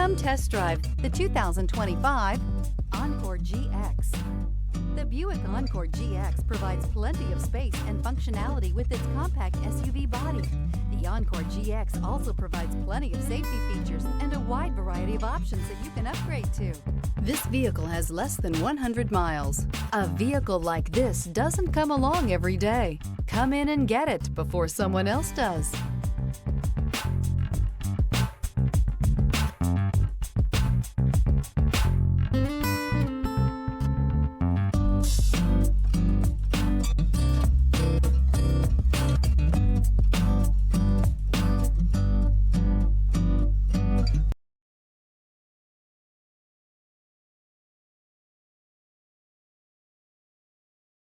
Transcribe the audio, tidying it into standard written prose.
Come test drive the 2025 Encore GX. The Buick Encore GX provides plenty of space and functionality with its compact SUV body. The Encore GX also provides plenty of safety features and a wide variety of options that you can upgrade to. This vehicle has less than 100 miles. A vehicle like this doesn't come along every day. Come in and get it before someone else does.